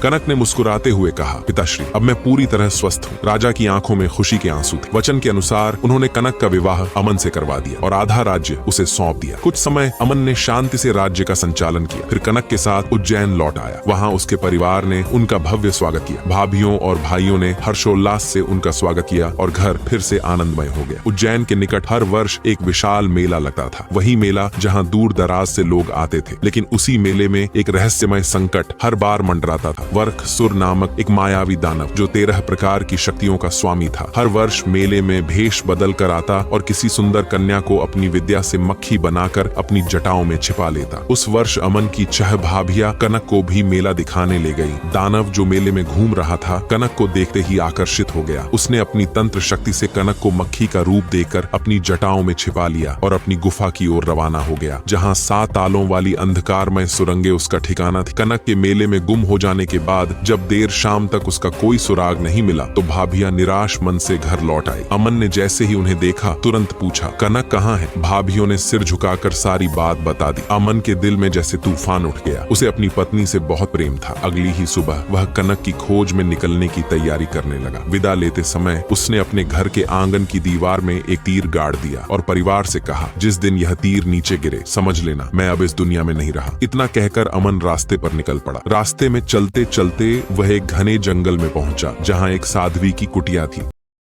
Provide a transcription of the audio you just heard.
कनक ने मुस्कुराते हुए कहा, पिताश्री, अब मैं पूरी तरह स्वस्थ हूँ। राजा की आंखों में खुशी के आंसू थे। वचन के अनुसार उन्होंने कनक का विवाह अमन से करवा दिया और आधा राज्य उसे सौंप दिया। कुछ समय अमन ने शांति से राज्य का संचालन किया, फिर कनक के साथ उज्जैन लौट आया। वहाँ उसके परिवार ने उनका भव्य स्वागत किया। भाभीियों और भाइयों ने हर्षोल्लास से उनका स्वागत किया और घर फिर से आनंदमय हो गया। उज्जैन के निकट हर वर्ष एक विशाल मेला लगता था, वही मेला जहाँ दूर दराज से लोग आते थे। लेकिन उसी मेले में एक रहस्यमय संकट हर बार मंडराता था। वरखसुर नामक एक मायावी दानव जो 13 प्रकार की शक्तियों का स्वामी था, हर वर्ष मेले में भेष बदल कर आता और किसी सुंदर कन्या को अपनी विद्या से मक्खी बनाकर अपनी जटाओं में छिपा लेता। उस वर्ष अमन की 6 भाभियां कनक को भी मेला दिखाने ले गई। दानव जो मेले में घूम रहा था कनक को देखते ही आकर्षित हो गया। उसने अपनी तंत्र शक्ति से कनक को मक्खी का रूप देकर अपनी जटाओं में छिपा लिया और अपनी गुफा की ओर रवाना हो गया, जहाँ 7 तालों वाली अंधकारमय सुरंगें उसका ठिकाना थी। कनक के मेले में गुम हो जाने के बाद जब देर शाम तक उसका कोई सुराग नहीं मिला तो भाभियां निराश मन से घर लौट आई। अमन ने जैसे ही उन्हें देखा तुरंत पूछा, कनक कहाँ है? भाभियों ने सिर झुकाकर सारी बात बता दी। अमन के दिल में जैसे तूफान उठ गया। उसे अपनी पत्नी से बहुत प्रेम था। अगली ही सुबह वह कनक की खोज में निकलने की तैयारी करने लगा। विदा लेते समय उसने अपने घर के आंगन की दीवार में एक तीर गाड़ दिया और परिवार से कहा, जिस दिन यह तीर नीचे गिरे समझ लेना मैं अब इस दुनिया में नहीं रहा। इतना कहकर अमन रास्ते पर निकल पड़ा। रास्ते में चलते चलते वह एक घने जंगल में पहुंचा, जहां एक साध्वी की कुटिया थी।